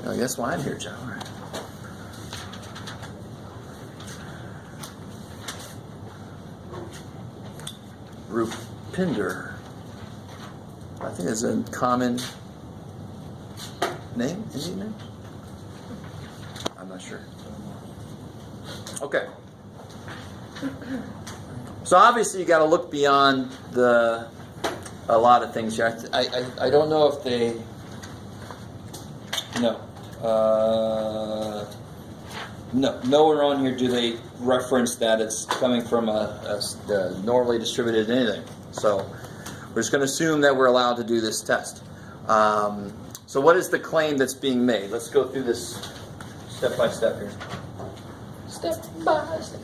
I guess why I'm here, Joe. All right. Rupinder. I think it's a common name, Indian name? I'm not sure. Okay. So obviously you got to look beyond a lot of things here. I don't know if they... No. Nowhere on here do they reference that it's coming from a normally distributed anything. So we're just going to assume that we're allowed to do this test. So what is the claim that's being made? Let's go through this step by step here. Step by step.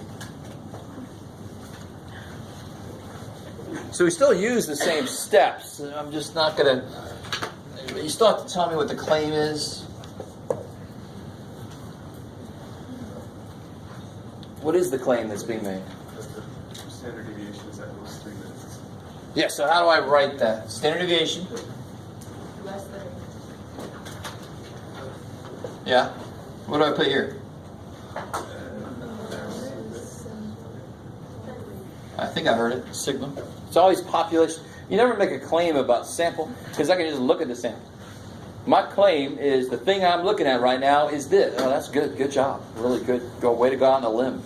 So we still use the same steps. I'm just not going to... You still have to tell me what the claim is. What is the claim that's being made? The standard deviation is at most 3 minutes. Yeah, so how do I write that? Standard deviation. Less than. Yeah. What do I put here? I think I heard it. Sigma. It's always population. You never make a claim about sample because I can just look at the sample. My claim is the thing I'm looking at right now is this. Oh, that's good. Good job. Really good. Way to go out on a limb.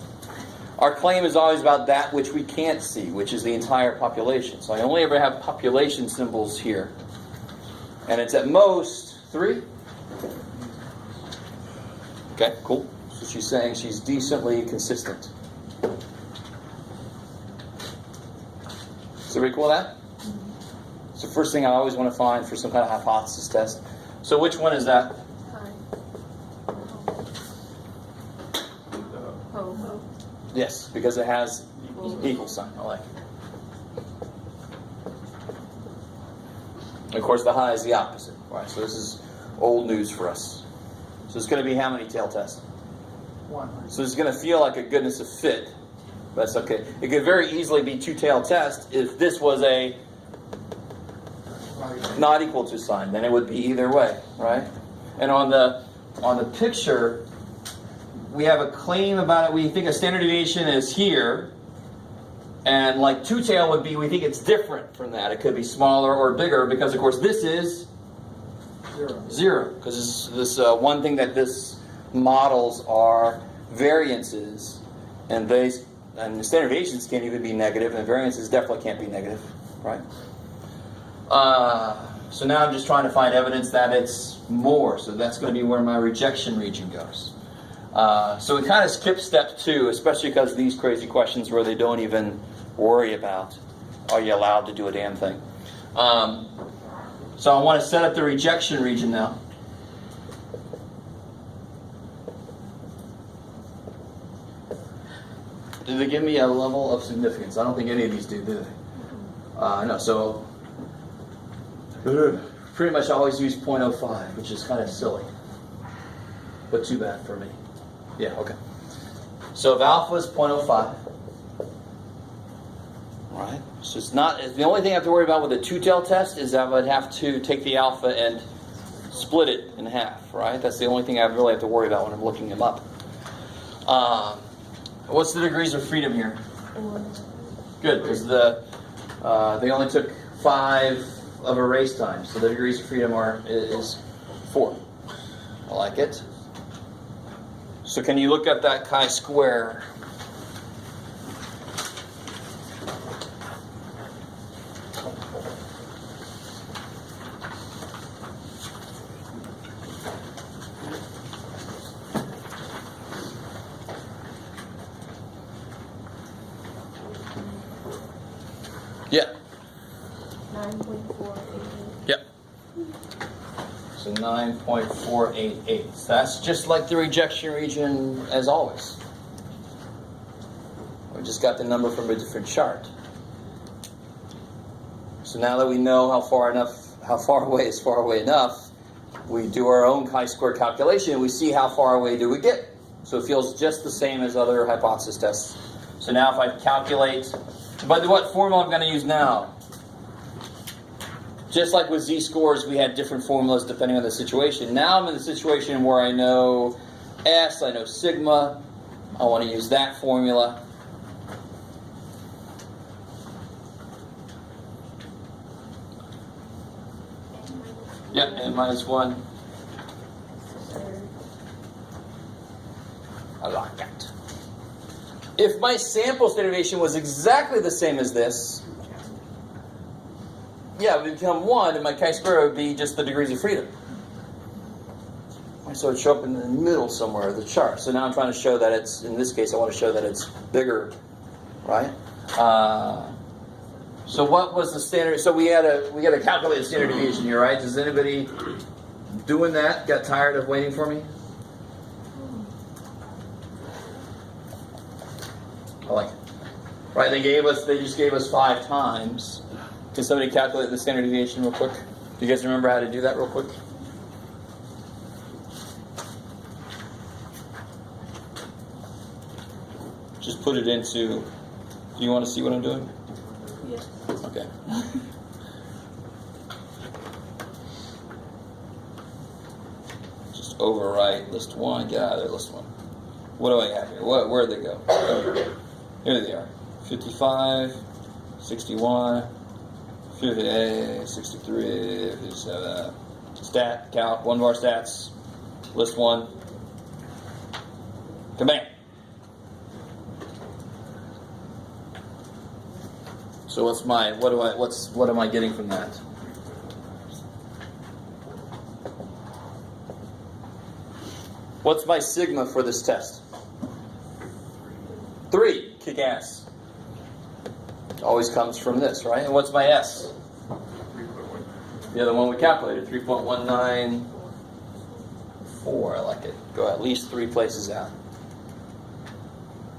Our claim is always about that which we can't see, which is the entire population. So I only ever have population symbols here. And it's at most 3. Okay, cool. So she's saying she's decently consistent. So are we cool with that? So first thing I always want to find for some kind of hypothesis test. So which one is that? Yes, because it has equal sign. I like it. Of course, the high is the opposite. Right. So this is old news for us. So it's going to be how many tail tests? 1. So it's going to feel like a goodness of fit. That's okay. It could very easily be 2-tailed test if this was a not equal to sign. Then it would be either way, right? And on the picture, we have a claim about it. We think a standard deviation is here, and like 2-tail would be, we think it's different from that. It could be smaller or bigger because, of course, this is 0. Because this one thing that this models are variances, and the standard deviations can't even be negative, and variances definitely can't be negative, right? So now I'm just trying to find evidence that it's more. So that's going to be where my rejection region goes. So we kind of skip step 2, especially because of these crazy questions where they don't even worry about, are you allowed to do a damn thing? So I want to set up the rejection region now. Do they give me a level of significance? I don't think any of these do they? No, so pretty much always use 0.05, which is kind of silly, but too bad for me. Yeah, okay. So if alpha is 0.05, right? So it's not, the only thing I have to worry about with a 2-tail test is I would have to take the alpha and split it in half, right? That's the only thing I really have to worry about when I'm looking them up. What's the degrees of freedom here? Good, because they only took 5 of erase time, so the degrees of freedom is 4. I like it. So can you look at that chi-square? Yeah. 9.488. Yep. So 9.488. So that's just like the rejection region as always. We just got the number from a different chart. So now that we know how far away is far away enough, we do our own chi-square calculation and we see how far away do we get. So it feels just the same as other hypothesis tests. So now if I calculate, by the what formula I'm going to use now? Just like with z-scores, we had different formulas depending on the situation. Now I'm in the situation where I know S, I know sigma. I want to use that formula. Yep, n-1. I like that. If my sample standard deviation was exactly the same as this, yeah, it would become 1, and my chi-square would be just the degrees of freedom. So it would show up in the middle somewhere of the chart. So now I'm trying to show that it's, in this case, I want to show that it's bigger, right? So what was the standard? So we had to calculate the standard deviation here, right? Does anybody doing that got tired of waiting for me? I like it. Right, they just gave us 5 times. Can somebody calculate the standard deviation real quick? Do you guys remember how to do that real quick? Just put it into, do you want to see what I'm doing? Yes. Okay. Just overwrite list 1, get out of there, list 1. What do I have here? Where'd they go? Here they are. 55, 61, 58, 63, 57. Stat, calc, 1 bar stats, list 1. Command. So what am I getting from that? What's my sigma for this test? 3. Kick ass. Always comes from this, right? And what's my S? 3.1. The other one we calculated, 3.194. I like it. Go at least 3 places out.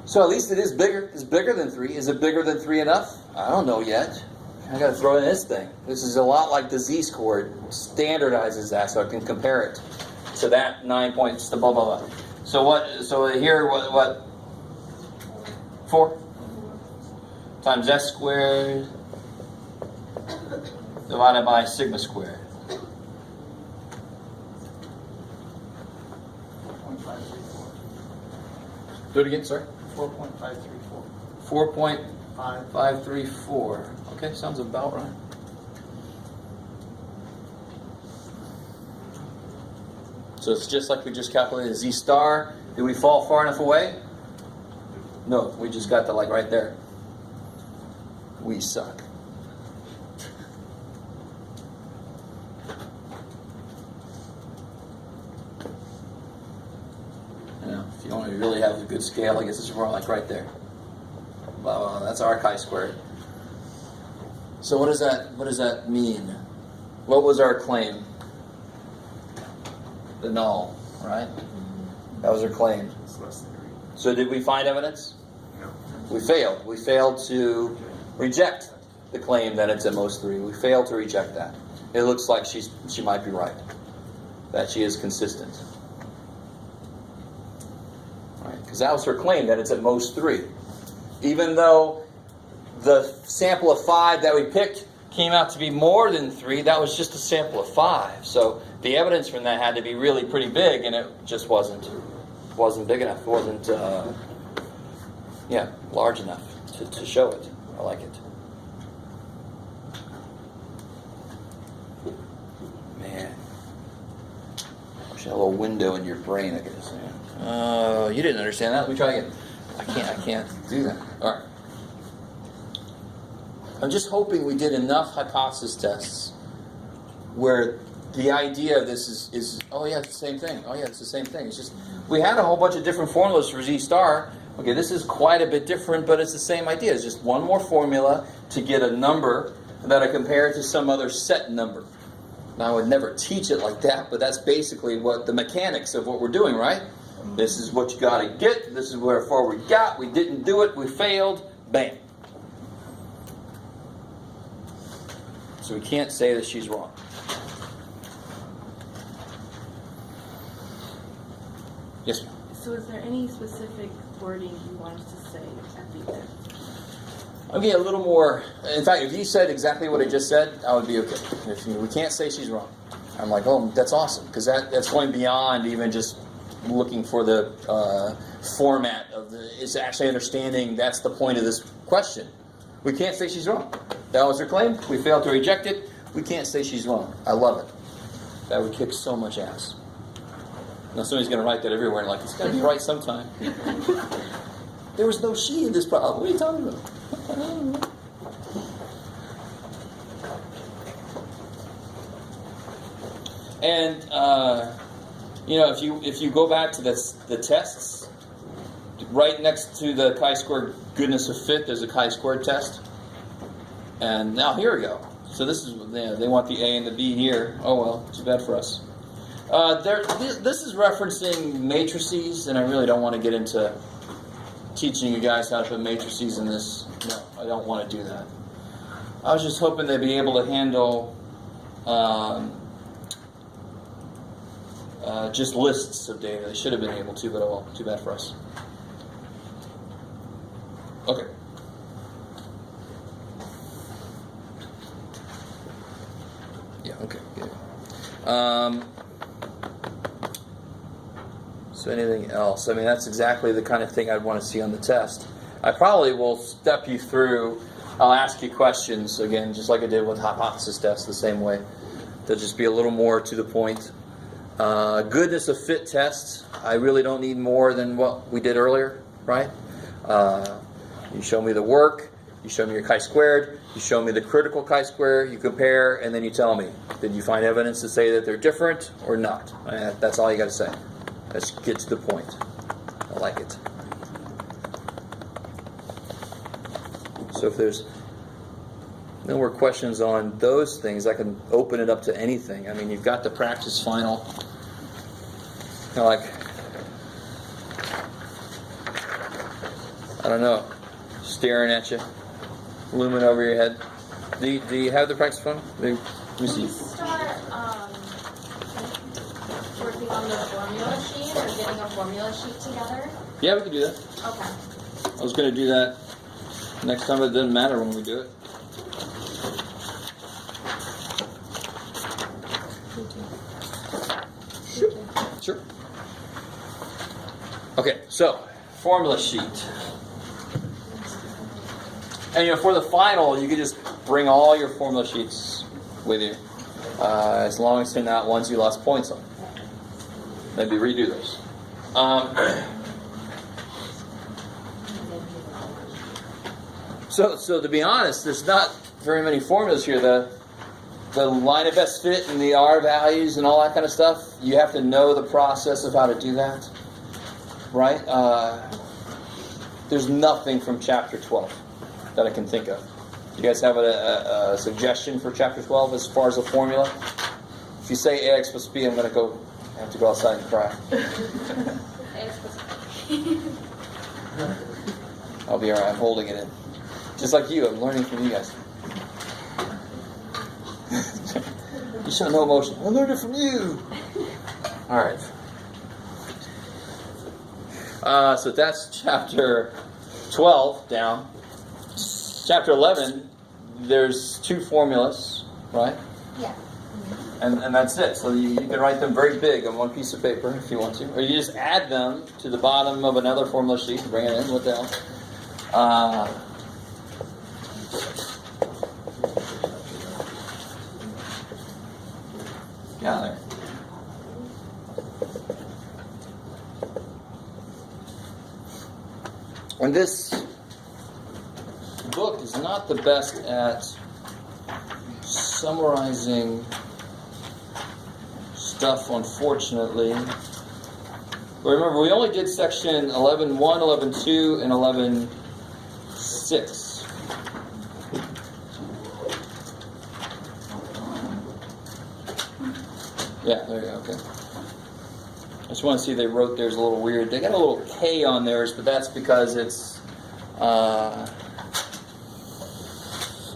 So at least it is bigger. It's bigger than 3. Is it bigger than 3 enough? I don't know yet. I got to throw in this thing. This is a lot like the z-score. It standardizes that so I can compare it to that 9 points. The blah blah blah. So what? So here what? 4 times s squared divided by sigma squared. 4.534. Do it again, sir. 4.534. 4.534. Okay, sounds about right. So it's just like we just calculated z star. Did we fall far enough away? No, we just got to like right there. We suck. You know, if you want to really have a good scale, I guess it's more like right there. Blah, blah, blah. That's our chi-squared. So what does that mean? What was our claim? The null, right? That was our claim. It's less than 3. So did we find evidence? No. We failed. We failed to reject the claim that it's at most 3. We failed to reject that. It looks like she might be right. That she is consistent. Right? Because that was her claim, that it's at most 3. Even though the sample of 5 that we picked came out to be more than 3, that was just a sample of 5. So the evidence from that had to be really pretty big, and it just wasn't big enough. It wasn't large enough to show it. I like it. Man, wish I had a little window in your brain I could just say. Oh, you didn't understand that. Let me try again. I can't do that. All right. I'm just hoping we did enough hypothesis tests where the idea of this is oh yeah, it's the same thing. Oh yeah, it's the same thing. It's just, we had a whole bunch of different formulas for Z star. Okay, this is quite a bit different, but it's the same idea. It's just one more formula to get a number that I compare to some other set number. Now, I would never teach it like that, but that's basically what the mechanics of what we're doing, right? This is what you got to get. This is where far we got. We didn't do it. We failed. Bam. So we can't say that she's wrong. Yes, ma'am. So is there any specific wording you want us to say at the end? I'm getting a little more. In fact, if you said exactly what I just said, I would be okay. If we can't say she's wrong, I'm like, oh, that's awesome, because that's going beyond even just looking for the format of the. It's actually understanding that's the point of this question. We can't say she's wrong. That was her claim. We failed to reject it. We can't say she's wrong. I love it. That would kick so much ass. Now somebody's going to write that everywhere and like, it's got to be right sometime. There was no she in this problem. What are you talking about? And if you go back to the tests, right next to the chi-square goodness of fit, there's a chi-squared test. And now here we go. So this is they want the A and the B here. Oh well, too bad for us. This is referencing matrices, and I really don't want to get into teaching you guys how to put matrices in this. No, I don't want to do that. I was just hoping they'd be able to handle just lists of data. They should have been able to, but oh well, too bad for us. Okay. Yeah, okay, good. So anything else? I mean, that's exactly the kind of thing I'd want to see on the test. I probably will step you through. I'll ask you questions, again, just like I did with hypothesis tests, the same way. They'll just be a little more to the point. Goodness of fit tests, I really don't need more than what we did earlier, right? You show me the work, you show me your chi-squared, you show me the critical chi-square, you compare, and then you tell me, did you find evidence to say that they're different or not? That's all you got to say. Let's get to the point. I like it. So if there's no more questions on those things, I can open it up to anything. I mean, you've got the practice final. You know, like, I don't know, staring at you, looming over your head. Do you have the practice final? Let me see. Can we start working on the formula sheet or getting a formula sheet together? Yeah, we can do that. Okay. I was going to do that next time. It doesn't matter when we do it. Sure. Okay, so formula sheet. And for the final, you can just bring all your formula sheets with you, as long as they're not ones you lost points on. Maybe redo those. So to be honest, there's not very many formulas here. The line of best fit and the R values and all that kind of stuff, you have to know the process of how to do that, right? There's nothing from Chapter 12 that I can think of. You guys have a suggestion for Chapter 12 as far as a formula? If you say AX plus B, I have to go outside and cry. AX plus B. I'll be alright, I'm holding it in. Just like you, I'm learning from you guys. You show no emotion. I learned it from you. All right. So that's chapter 12 down. Chapter 11, there's 2 formulas, right? Yeah. And that's it. So you can write them very big on one piece of paper if you want to. Or you just add them to the bottom of another formula sheet and bring it in. What the hell? Yeah, there. And this book is not the best at summarizing stuff, unfortunately. But remember, we only did section 11.1, 11.2, and 11.6. Yeah, there you go, okay. I just want to see they wrote theirs a little weird. They got a little K on theirs, but that's because it's...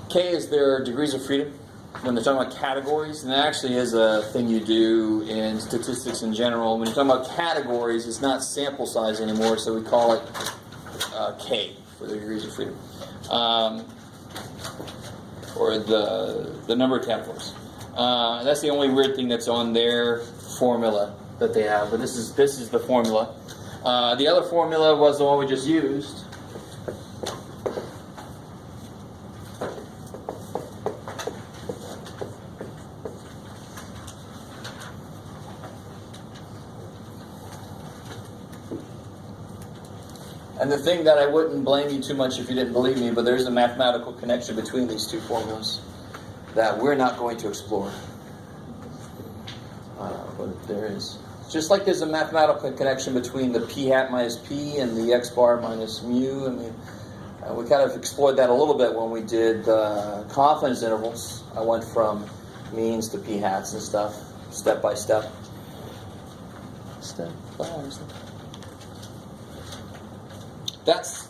K is their degrees of freedom when they're talking about categories, and that actually is a thing you do in statistics in general. When you're talking about categories, it's not sample size anymore, so we call it K for the degrees of freedom, or the number of categories. That's the only weird thing that's on their formula that they have. But this is the formula. The other formula was the one we just used. And the thing that I wouldn't blame you too much if you didn't believe me, but there's a mathematical connection between these two formulas that we're not going to explore. But there is. Just like there's a mathematical connection between the p hat minus p and the x bar minus mu. I mean, we kind of explored that a little bit when we did confidence intervals. I went from means to p hats and stuff, step by step. Step by step.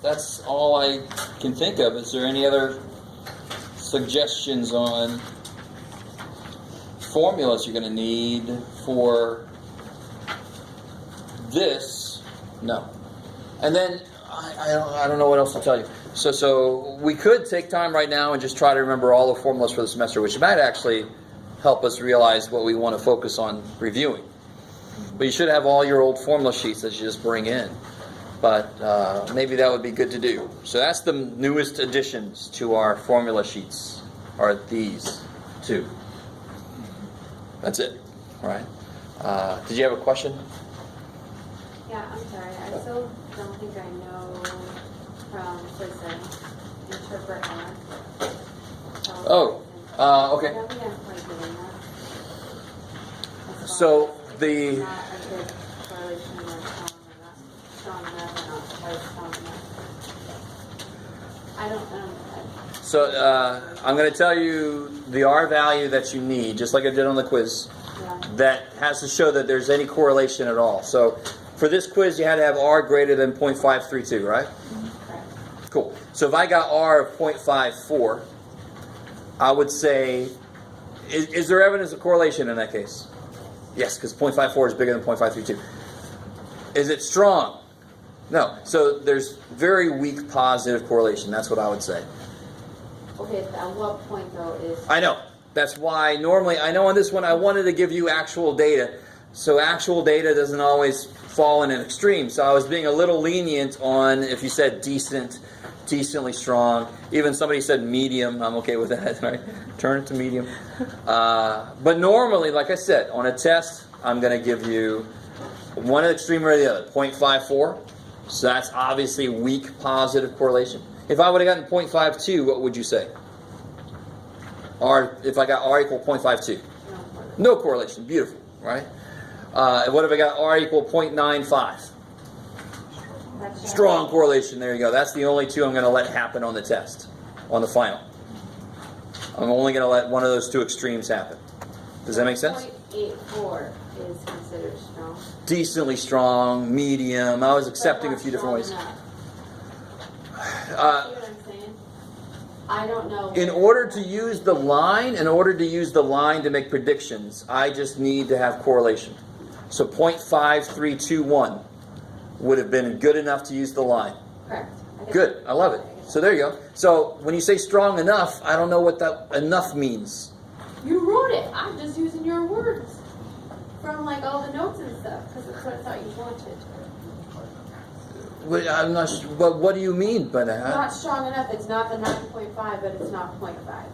That's all I can think of. Is there any other suggestions on formulas you're going to need for this? No. And then I don't know what else to tell you. So we could take time right now and just try to remember all the formulas for the semester, which might actually help us realize what we want to focus on reviewing. But you should have all your old formula sheets that you just bring in. But maybe that would be good to do. So that's the newest additions to our formula sheets, are these two. That's it. All right. Did you have a question? Yeah, I'm sorry. I still don't think I know from prison interpret R. Okay. I don't think I'm quite getting that. So It's the not a good correlation or strong enough or not quite strong enough. I don't know. so I'm going to tell you the R value that you need, just like I did on the quiz, that has to show that there's any correlation at all. So for this quiz, you had to have R greater than 0.532, right? Correct. Cool. So if I got R of 0.54, I would say, is there evidence of correlation in that case? Yes, because 0.54 is bigger than 0.532. Is it strong? No. So there's very weak positive correlation. That's what I would say. Okay, at what point though is... I know. That's why normally, I know on this one I wanted to give you actual data. So actual data doesn't always fall in an extreme. So I was being a little lenient on if you said decent, decently strong. Even somebody said medium. I'm okay with that, right? Turn it to medium. But normally, like I said, on a test, I'm going to give you one extreme or the other, 0.54. So that's obviously weak positive correlation. If I would have gotten 0.52, what would you say? R, if I got R equal 0.52? No correlation. Beautiful, right? What if I got R equal 0.95? Strong correlation. There you go. That's the only two I'm going to let happen on the test, on the final. I'm only going to let one of those two extremes happen. Does that make sense? 0.84 is considered strong. Decently strong, medium. I was accepting a few different ways. See what I'm saying? I don't know. In order to use the line, to make predictions, I just need to have correlation. So 0.5321 would have been good enough to use the line. Correct. Good. I love it. So there you go. So when you say strong enough, I don't know what that enough means. You wrote it. I'm just using your words from like all the notes and stuff because that's what I thought you wanted. Well, I'm not sure, but what do you mean by that? Not strong enough. It's not the 9.5, but it's not 0.5.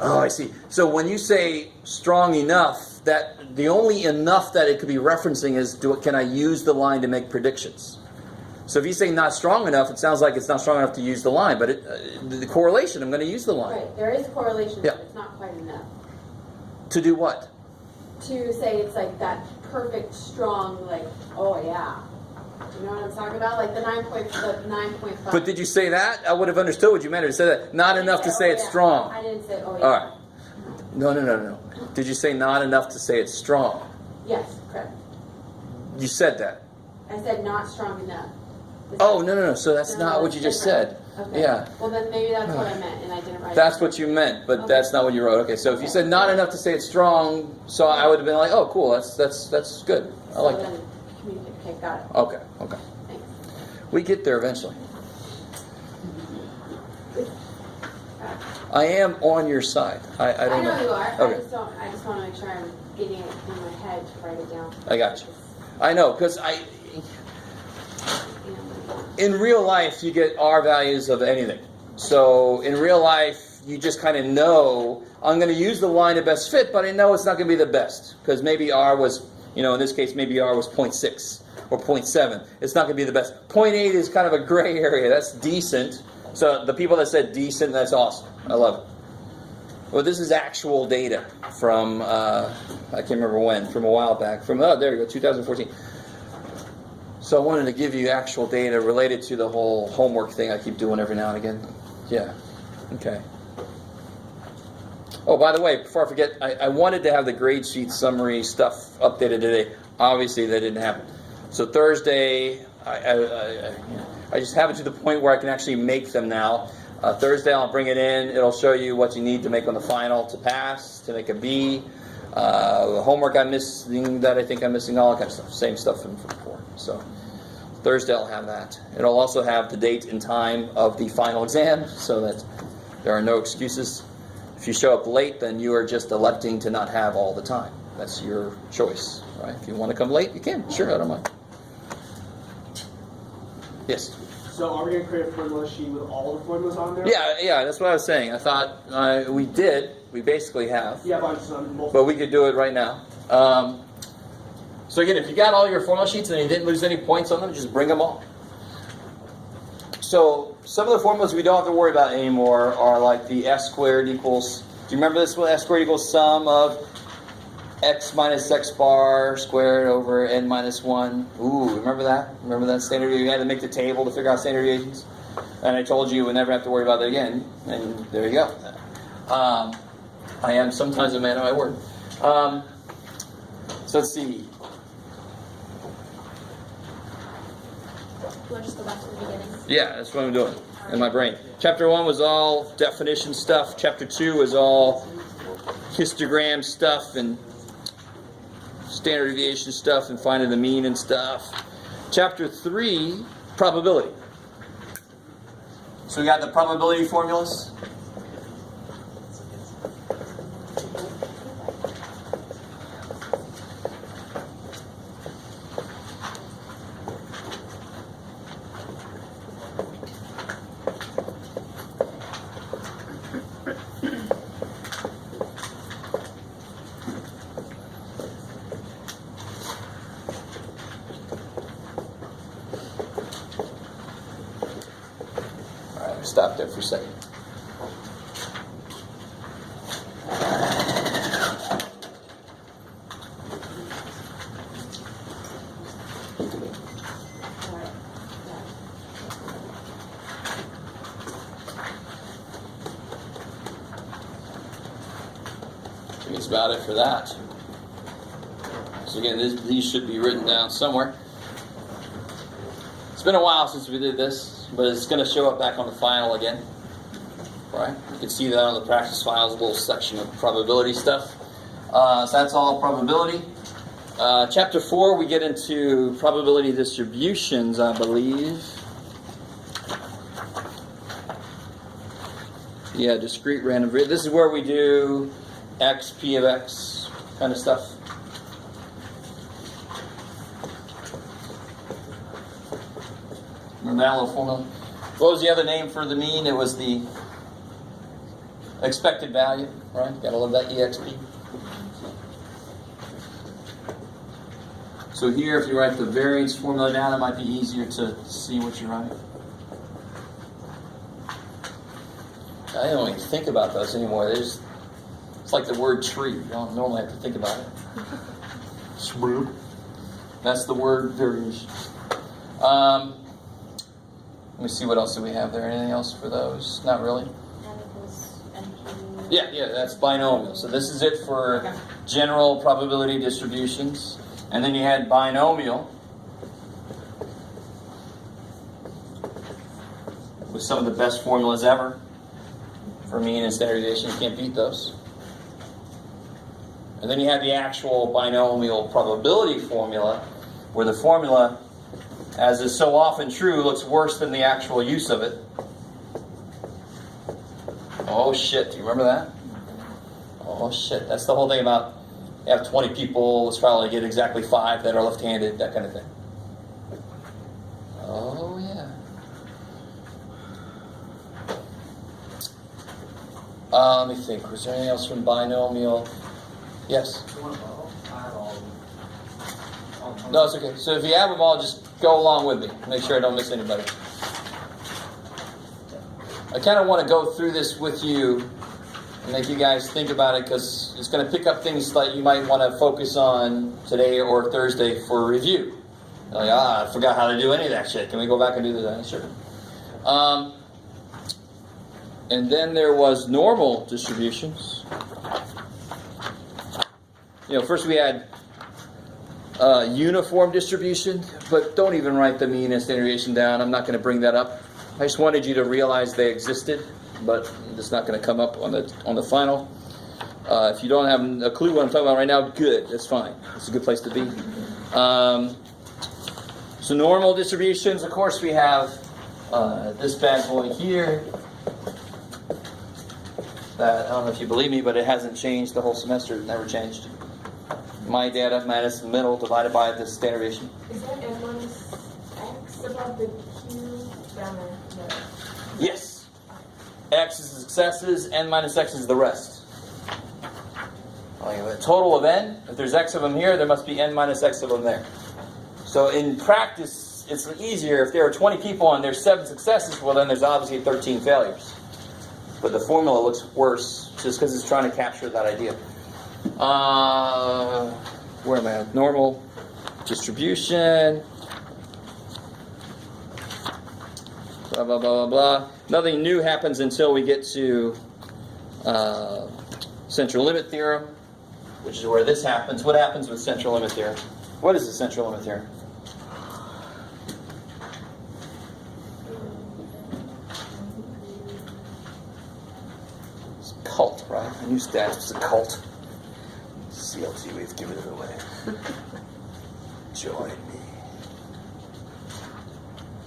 Oh, I see. So when you say strong enough, that the only enough that it could be referencing is can I use the line to make predictions? So if you say not strong enough, it sounds like it's not strong enough to use the line, but the correlation, I'm going to use the line. Right. There is correlation, Yeah. but it's not quite enough. To do what? To say it's like that perfect, strong, like, oh yeah. You know what I'm talking about? Like the 9.5. But did you say that? I would have understood what you meant. You said that. Not enough to say it's strong. I didn't say, oh yeah. All right. No. Did you say not enough to say it's strong? Yes, correct. You said that. I said not strong enough. Oh, no. So that's not what you just said. Okay. Yeah. Well, then maybe that's what I meant, and I didn't write it. That's what you meant, but Okay. that's not what you wrote. Okay, so if you said not enough to say it's strong, so I would have been like, oh, cool, that's good. I like that. Okay, got it. Okay. Thanks. We get there eventually. I am on your side. I I don't know you are. Okay. I just want to make sure I'm getting it in my head to write it down. I got you. I know, because in real life, you get R values of anything. So in real life, you just kind of know, I'm going to use the line of best fit, but I know it's not going to be the best. Because maybe R was, in this case, maybe R was 0.6 or 0.7. It's not going to be the best. 0.8 is kind of a gray area. That's decent. So the people that said decent, that's awesome. I love it. Well, this is actual data from, I can't remember when, from a while back. There you go, 2014. So I wanted to give you actual data related to the whole homework thing I keep doing every now and again. Yeah, okay. Oh, by the way, before I forget, I wanted to have the grade sheet summary stuff updated today. Obviously, that didn't happen. So Thursday, I just have it to the point where I can actually make them now. Thursday, I'll bring it in. It'll show you what you need to make on the final to pass, to make a B. The homework I'm missing, that I think I'm missing, all that kind of stuff. Same stuff from before. So Thursday, I'll have that. It'll also have the date and time of the final exam, so that there are no excuses. If you show up late, then you are just electing to not have all the time. That's your choice, right? If you want to come late, you can. Sure, I don't mind. Yes? So are we going to create a formula sheet with all the formulas on there? Yeah, that's what I was saying. I thought we did. We basically have. Yeah, but I'm just on multiple. But we could do it right now. So again, if you got all your formula sheets and you didn't lose any points on them, just bring them all. So some of the formulas we don't have to worry about anymore are like the s squared equals, do you remember this one? S squared equals sum of x minus x bar squared over n minus 1. Ooh, remember that? Remember that standard? You had to make the table to figure out standard deviations. And I told you would never have to worry about it again. And there you go. I am sometimes a man of my word. So let's see. You want to just go back to the beginning? Yeah, that's what I'm doing in my brain. Chapter 1 was all definition stuff. Chapter 2 was all histogram stuff and standard deviation stuff and finding the mean and stuff. Chapter 3, probability. So we got the probability formulas. Stop there for a second. I think that's about it for that. So again, these should be written down somewhere. It's been a while since we did this, but it's going to show up back on the final again. Right? You can see that on the practice files, a little section of probability stuff. So that's all probability. Chapter 4, we get into probability distributions, I believe. Yeah, discrete random variable. This is where we do x, p of x kind of stuff. Remember that little formula? What was the other name for the mean? It was the expected value, right? Gotta love that EXP. So here, if you write the variance formula down, it might be easier to see what you're writing. I don't even think about those anymore. It's like the word tree. You don't normally have to think about it. That's the word variation. Let me see what else do we have there. Anything else for those? Not really. Yeah, that's binomial. So this is it for general probability distributions. And then you had binomial with some of the best formulas ever for mean and standard deviation. You can't beat those. And then you had the actual binomial probability formula, where the formula, as is so often true, looks worse than the actual use of it. Oh shit, do you remember that? Oh shit, that's the whole thing about you have 20 people, let's probably get exactly 5 that are left-handed, that kind of thing. Oh yeah. Let me think, was there anything else from binomial? Yes? No, it's okay. So if you have them all, just go along with me. Make sure I don't miss anybody. I kind of want to go through this with you and make you guys think about it, because it's going to pick up things that you might want to focus on today or Thursday for review. Like, I forgot how to do any of that shit. Can we go back and do that? Sure. And then there was normal distributions. First we had uniform distribution, but don't even write the mean and standard deviation down. I'm not going to bring that up. I just wanted you to realize they existed, but it's not going to come up on the final. If you don't have a clue what I'm talking about right now, good. That's fine. It's a good place to be. So normal distributions, of course, we have this bad boy here. That, I don't know if you believe me, but it hasn't changed the whole semester. It never changed. My data minus the middle divided by the standard deviation. Is that n minus x above the q down there? No. Yes. X is the successes, n minus x is the rest. A total of n. If there's x of them here, there must be n minus x of them there. So in practice, it's easier. If there are 20 people and there's 7 successes, well then there's obviously 13 failures. But the formula looks worse just because it's trying to capture that idea. Where am I at? Normal distribution. Blah, blah, blah, blah, blah. Nothing new happens until we get to central limit theorem, which is where this happens. What happens with central limit theorem? What is the central limit theorem? It's a cult, right? I knew stats was a cult. CLT, we've given it away. Join me.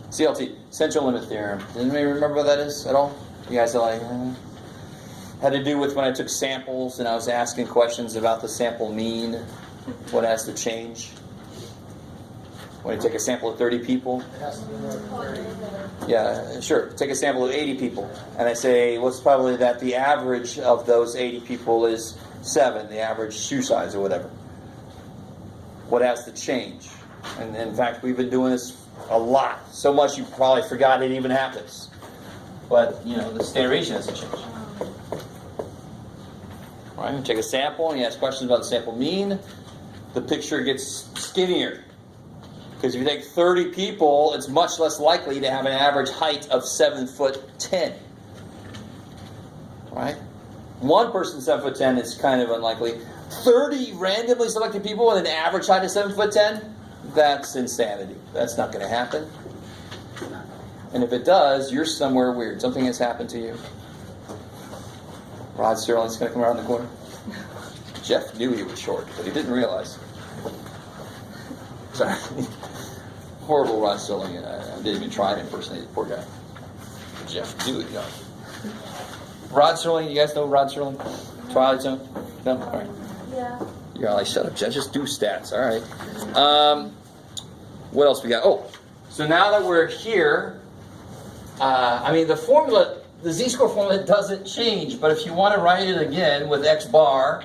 CLT, central limit theorem. Does anybody remember what that is at all? You guys are like, had to do with when I took samples and I was asking questions about the sample mean. What has to change? When you take a sample of 30 people? Yeah, sure. Take a sample of 80 people. And I say, what's probably that the average of those 80 people is 7, the average shoe size or whatever. What has to change? And in fact, we've been doing this a lot. So much you probably forgot it even happens. But, the standard deviation hasn't changed. All right, you take a sample and you ask questions about the sample mean. The picture gets skinnier. Because if you take 30 people, it's much less likely to have an average height of 7'10". Right? One person 7'10" is kind of unlikely. 30 randomly selected people with an average height of 7'10", that's insanity. That's not going to happen. And if it does, you're somewhere weird. Something has happened to you. Rod Sterling's going to come around the corner. Jeff knew he was short, but he didn't realize. Sorry. Horrible Rod Sterling. I didn't even try to impersonate the poor guy. Jeff knew it, young. Rod Sterling, you guys know Rod Sterling? Twilight Zone? No? All right. Yeah. You're all like, shut up, Jeff. Just do stats. All right. What else we got? Oh, so now that we're here, the formula, the z-score formula doesn't change, but if you want to write it again with x bar,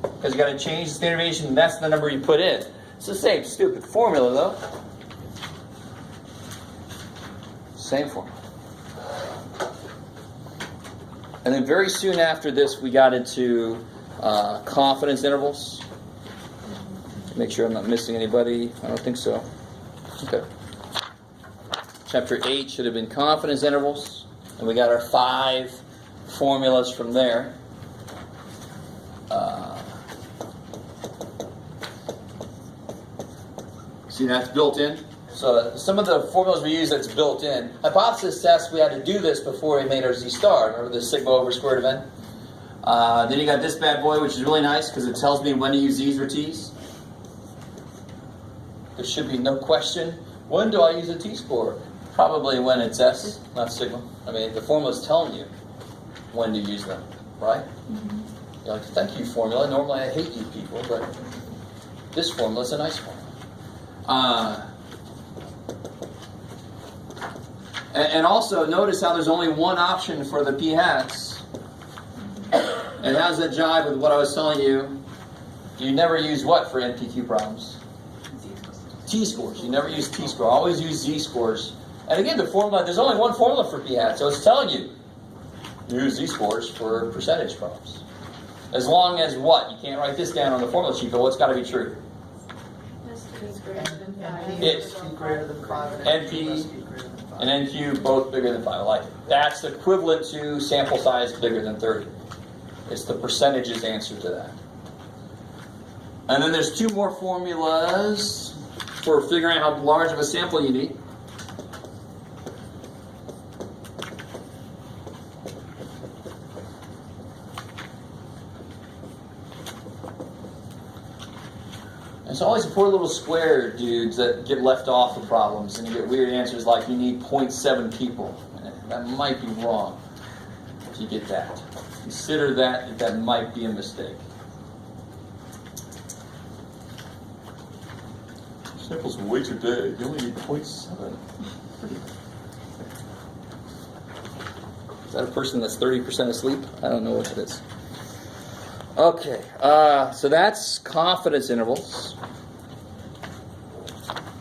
because you got to change the standard deviation, that's the number you put in. It's the same stupid formula, though. Same formula. And then very soon after this, we got into confidence intervals. Make sure I'm not missing anybody. I don't think so. Okay. Chapter 8 should have been confidence intervals. And we got our 5 formulas from there. See, that's built in. So some of the formulas we use that's built in. Hypothesis test, we had to do this before we made our z-star. Remember the sigma over square root of n? Then you got this bad boy, which is really nice because it tells me when to use z's or t's. There should be no question. When do I use a t-score? probably when it's S, not sigma. I mean, the formula's telling you when to use them, right? You're like, thank you, formula. Normally I hate you people, but this formula's a nice formula. And also, notice how there's only one option for the p hats. And how does that jive with what I was telling you? You never use what for NPQ problems? T-scores. You never use T-score. Always use Z-scores. And again, the formula, there's only one formula for p hat, so it's telling you use Z-scores for percentage problems. As long as what? You can't write this down on the formula sheet, but what's got to be true? It's greater than 5. It's P greater than 5 NP greater than 5. and NQ both bigger than 5. I like it. That's equivalent to sample size bigger than 30. It's the percentages answer to that. And then there's two more formulas for figuring out how large of a sample you need. There's always the poor little square dudes that get left off of problems, and you get weird answers like you need 0.7 people. That might be wrong if you get that. Consider that might be a mistake. Samples way too big. You only need 0.7. Is that a person that's 30% asleep? I don't know what it is. Okay, so that's confidence intervals.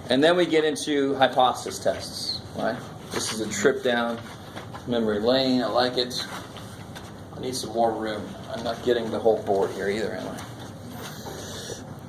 And then we get into hypothesis tests, right? This is a trip down memory lane. I like it. I need some more room. I'm not getting the whole board here either, am I?